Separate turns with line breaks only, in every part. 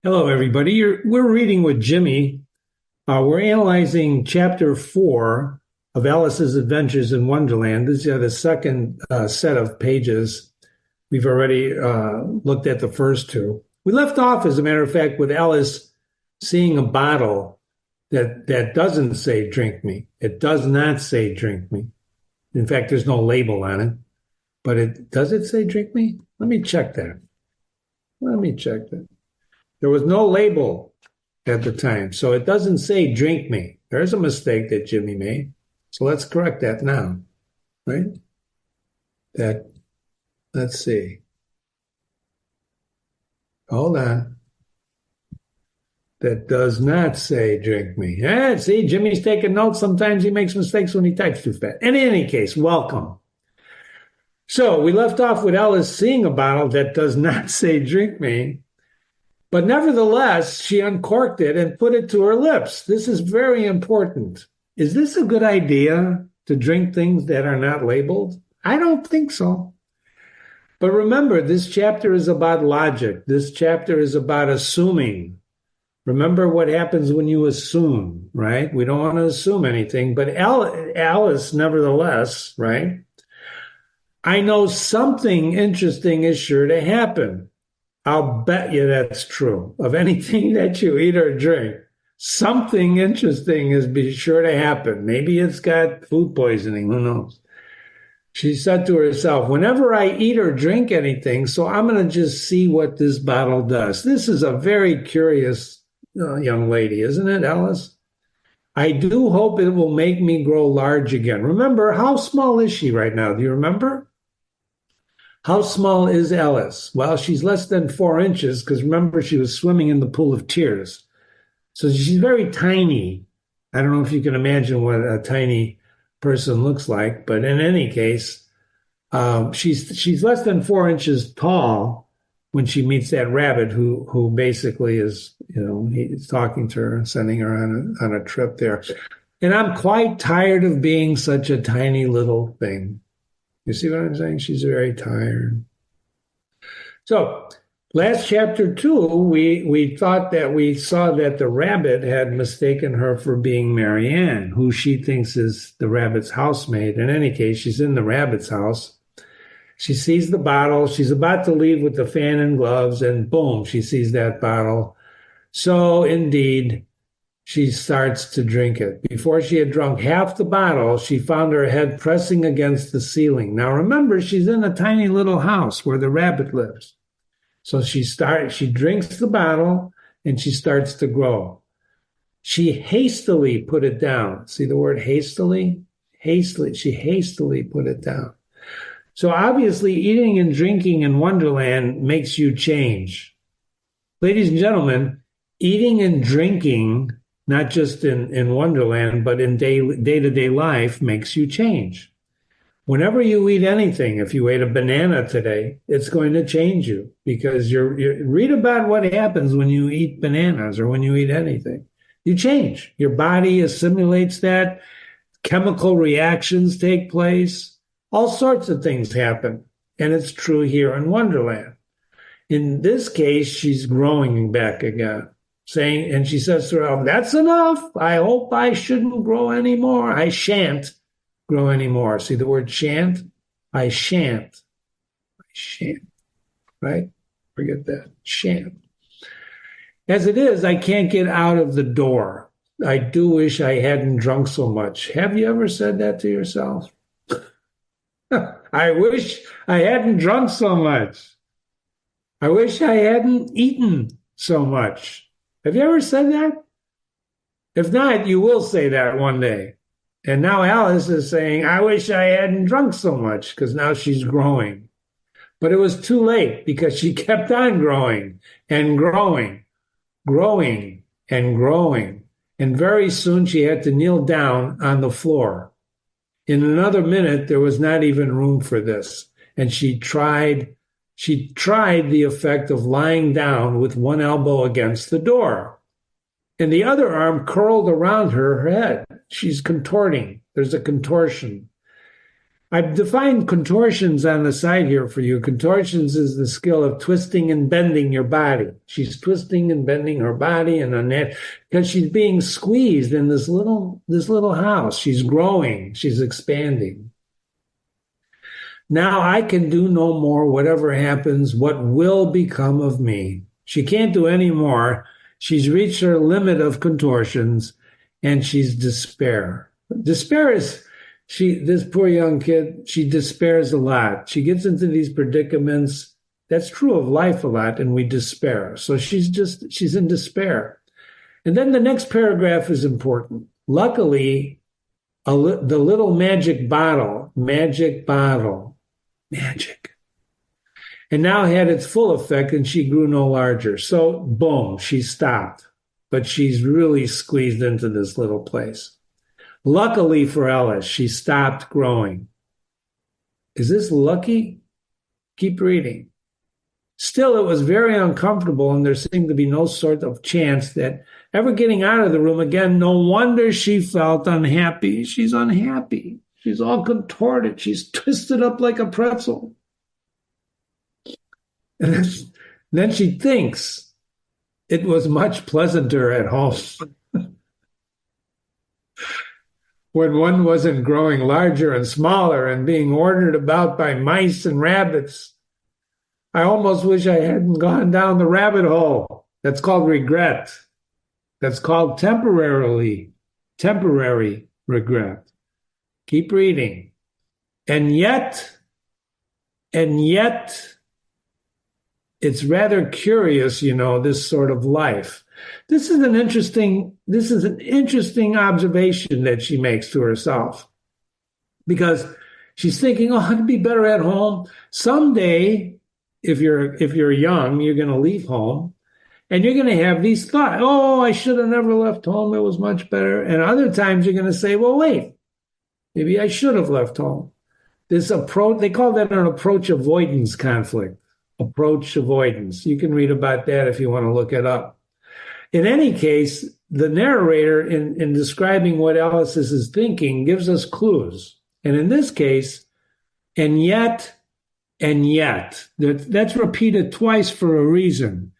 Hello, everybody. We're reading with Jimmy. We're analyzing chapter 4 of Alice's Adventures in Wonderland. This is the second set of pages. We've already looked at the first two. We left off, as a matter of fact, with Alice seeing a bottle that doesn't say "drink me." It does not say "drink me." In fact, there's no label on it. But does it say "drink me"? Let me check that. Let me check that. There was no label at the time, so it doesn't say "drink me." There's a mistake that Jimmy made. So let's correct that now, right? Let's see. Hold on. That does not say "drink me." See, Jimmy's taking notes. Sometimes he makes mistakes when he types too fast. In any case, welcome. So we left off with Alice seeing a bottle that does not say "drink me." But nevertheless, she uncorked it and put it to her lips. This is very important. Is this a good idea to drink things that are not labeled? I don't think so. But remember, this chapter is about logic. This chapter is about assuming. Remember what happens when you assume, right? We don't want to assume anything, but Alice, nevertheless, right? I know something interesting is sure to happen. I'll bet you that's true. Of anything that you eat or drink, something interesting is be sure to happen. Maybe it's got food poisoning. Who knows? She said to herself, whenever I eat or drink anything, so I'm going to just see what this bottle does. This is a very curious young lady, isn't it, Alice? I do hope it will make me grow large again. Remember, how small is she right now? Do you remember? How small is Alice? Well, she's less than 4 inches because remember, she was swimming in the pool of tears. So she's very tiny. I don't know if you can imagine what a tiny person looks like, but in any case, she's less than 4 inches tall when she meets that rabbit who basically is, he's talking to her and sending her on a trip there. And I'm quite tired of being such a tiny little thing. You see what I'm saying? She's very tired. So last chapter 2, we thought that we saw that the rabbit had mistaken her for being Marianne, who she thinks is the rabbit's housemaid. In any case, she's in the rabbit's house. She sees the bottle. She's about to leave with the fan and gloves, and boom, she sees that bottle. So indeed, she starts to drink it. Before she had drunk half the bottle, she found her head pressing against the ceiling. Now remember, she's in a tiny little house where the rabbit lives. So she drinks the bottle and she starts to grow. She hastily put it down. See the word hastily? Hastily. She hastily put it down. So obviously eating and drinking in Wonderland makes you change. Ladies and gentlemen, eating and drinking, not just in Wonderland, but in day-to-day life, makes you change. Whenever you eat anything, if you ate a banana today, it's going to change you because you read about what happens when you eat bananas or when you eat anything. You change. Your body assimilates that. Chemical reactions take place. All sorts of things happen. And it's true here in Wonderland. In this case, she's growing back again. And she says to herself, that's enough. I hope I shouldn't grow anymore. I shan't grow anymore. See the word shan't? I shan't. I shan't. Right? Forget that. Shan't. As it is, I can't get out of the door. I do wish I hadn't drunk so much. Have you ever said that to yourself? I wish I hadn't drunk so much. I wish I hadn't eaten so much. Have you ever said that? If not, you will say that one day. And now Alice is saying, I wish I hadn't drunk so much because now she's growing. But it was too late because she kept on growing and growing, growing and growing. And very soon she had to kneel down on the floor. In another minute, there was not even room for this. And she tried the effect of lying down with one elbow against the door and the other arm curled around her head. She's contorting. There's a contortion. I've defined contortions on the side here for you. Contortions is the skill of twisting and bending your body. She's twisting and bending her body, and on that, because she's being squeezed in this little house. She's growing. She's expanding. Now I can do no more. Whatever happens, what will become of me? She can't do any more. She's reached her limit of contortions, and she's despair. Despair is. This poor young kid, she despairs a lot. She gets into these predicaments. That's true of life a lot, and we despair. So she's in despair. And then the next paragraph is important. Luckily, the little magic, and now had its full effect, and she grew no larger. So, boom, she stopped. But she's really squeezed into this little place. Luckily for Ellis, she stopped growing. Is this lucky? Keep reading. Still, it was very uncomfortable, and there seemed to be no sort of chance that ever getting out of the room again. No wonder she felt unhappy. She's unhappy. She's all contorted. She's twisted up like a pretzel. And then she thinks it was much pleasanter at home. When one wasn't growing larger and smaller and being ordered about by mice and rabbits. I almost wish I hadn't gone down the rabbit hole. That's called regret. That's called temporary regret. Keep reading. And yet, it's rather curious, this sort of life. This is an interesting observation that she makes to herself, because she's thinking, oh, I'd be better at home. Someday, if you're young, you're going to leave home, and you're going to have these thoughts. Oh, I should have never left home. It was much better. And other times you're going to say, well, wait, maybe I should have left home. This approach, they call that an approach avoidance conflict. Approach avoidance. You can read about that if you want to look it up. In any case, the narrator, in describing what Alice is thinking, gives us clues. And in this case, and yet, that's repeated twice for a reason,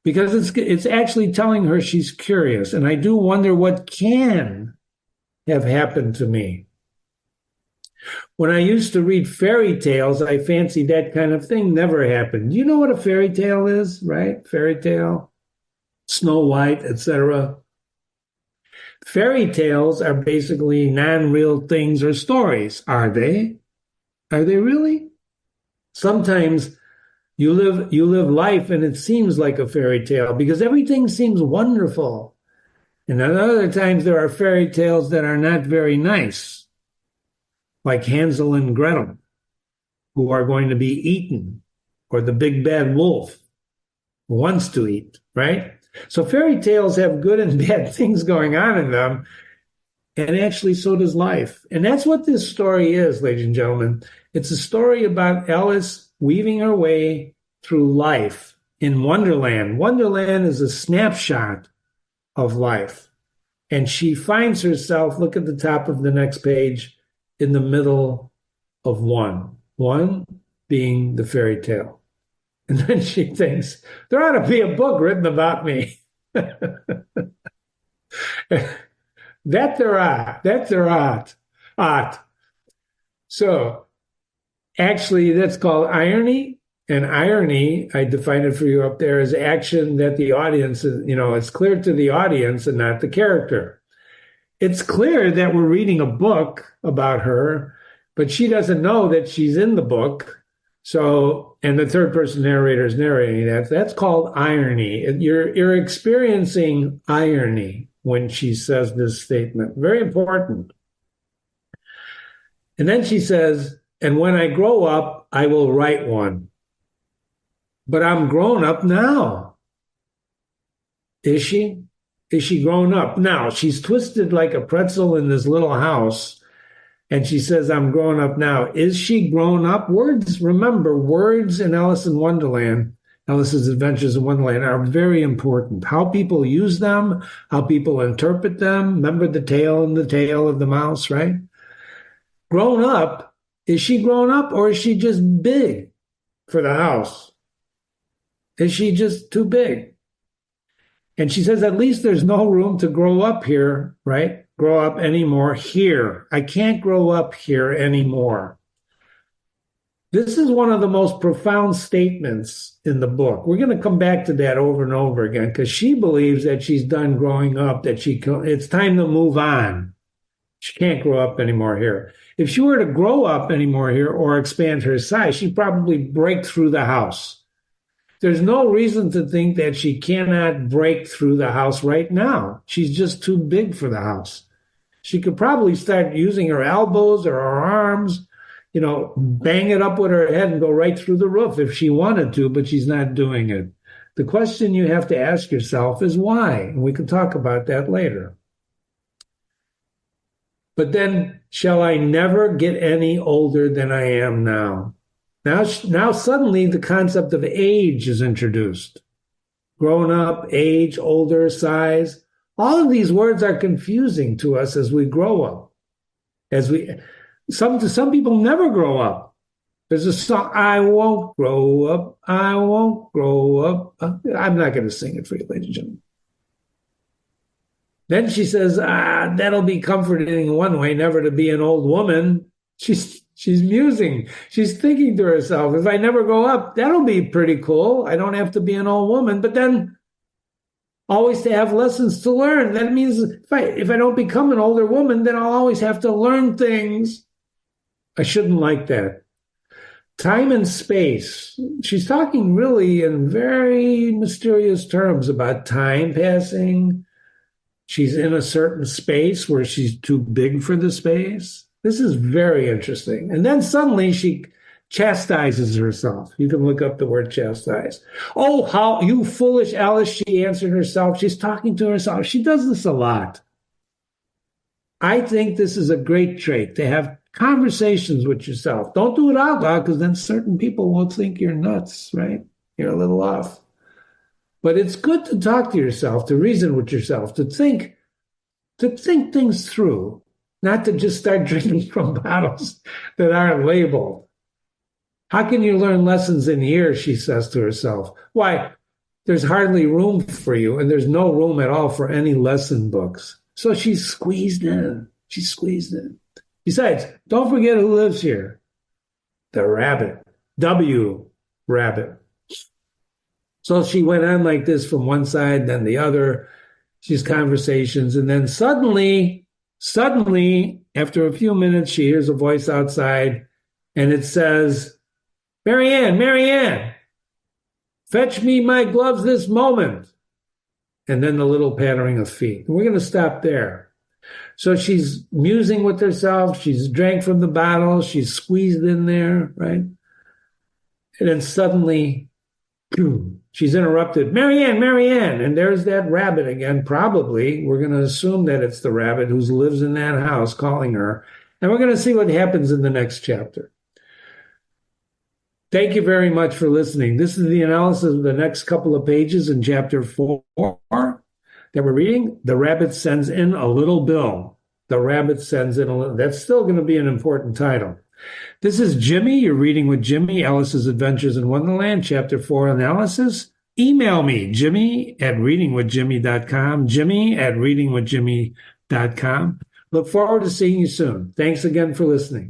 because it's actually telling her she's curious. And I do wonder what can have happened to me. When I used to read fairy tales, I fancied that kind of thing never happened. You know what a fairy tale is, right? Fairy tale. Snow White, etc. Fairy tales are basically non-real things or stories. Are they? Are they really? Sometimes you live life and it seems like a fairy tale because everything seems wonderful. And at other times there are fairy tales that are not very nice, like Hansel and Gretel, who are going to be eaten, or the big bad wolf who wants to eat, right? So fairy tales have good and bad things going on in them, and actually so does life. And that's what this story is, ladies and gentlemen. It's a story about Alice weaving her way through life in Wonderland. Wonderland is a snapshot of life. And she finds herself, look at the top of the next page, in the middle of one being the fairy tale. And then she thinks, there ought to be a book written about me. That there ought. So actually, that's called irony. And irony, I define it for you up there, as action that the audience, it's clear to the audience and not the character. It's clear that we're reading a book about her, but she doesn't know that she's in the book. So, and the third person narrator is narrating that. That's called irony. You're experiencing irony when she says this statement. Very important. And then she says, and when I grow up, I will write one. But I'm grown up now. Is she? Is she grown up? Now, she's twisted like a pretzel in this little house. And she says, I'm grown up now. Is she grown up? Remember, words in Alice's Adventures in Wonderland are very important. How people use them, how people interpret them. Remember the tail and the tail of the mouse, right? Grown up Is she grown up or is she just big for the house? Is she just too big? And she says, at least there's no room to grow up here, right? Grow up anymore here. I can't grow up here anymore. This is one of the most profound statements in the book. We're going to come back to that over and over again because she believes that she's done growing up, that it's time to move on. She can't grow up anymore here. If she were to grow up anymore here or expand her size, she'd probably break through the house. There's no reason to think that she cannot break through the house right now. She's just too big for the house. She could probably start using her elbows or her arms, bang it up with her head and go right through the roof if she wanted to, but she's not doing it. The question you have to ask yourself is why? And we can talk about that later. But then, shall I never get any older than I am now? Now suddenly the concept of age is introduced. Grown up, age, older, size. All of these words are confusing to us as we grow up. Some people never grow up. There's a song, I won't grow up, I won't grow up. I'm not going to sing it for you, ladies and gentlemen. Then she says, that'll be comforting in one way, never to be an old woman. She's musing. She's thinking to herself, if I never grow up, that'll be pretty cool. I don't have to be an old woman. But then always to have lessons to learn. That means if I don't become an older woman, then I'll always have to learn things. I shouldn't like that. Time and space. She's talking really in very mysterious terms about time passing. She's in a certain space where she's too big for the space. This is very interesting. And then suddenly she chastises herself. You can look up the word chastise. Oh, how you foolish Alice, she answered herself. She's talking to herself. She does this a lot. I think this is a great trait, to have conversations with yourself. Don't do it out loud because then certain people will think you're nuts, right? You're a little off. But it's good to talk to yourself, to reason with yourself, to think things through, not to just start drinking from bottles that aren't labeled. How can you learn lessons in years, she says to herself. Why, there's hardly room for you, and there's no room at all for any lesson books. So she's squeezed in. She's squeezed in. Besides, don't forget who lives here. The rabbit. W. Rabbit. So she went on like this from one side, then the other. She's conversations. And then suddenly, after a few minutes, she hears a voice outside, and it says, Marianne, fetch me my gloves this moment. And then the little pattering of feet. We're going to stop there. So she's musing with herself. She's drank from the bottle. She's squeezed in there, right? And then suddenly, she's interrupted. Marianne. And there's that rabbit again. Probably, we're going to assume that it's the rabbit who lives in that house calling her. And we're going to see what happens in the next chapter. Thank you very much for listening. This is the analysis of the next couple of pages in chapter 4 that we're reading. The rabbit sends in a little bill. The rabbit sends in a little. That's still going to be an important title. This is Jimmy. You're reading with Jimmy, Alice's Adventures in Wonderland, chapter 4 analysis. Email me, jimmy@readingwithjimmy.com, jimmy@readingwithjimmy.com. Look forward to seeing you soon. Thanks again for listening.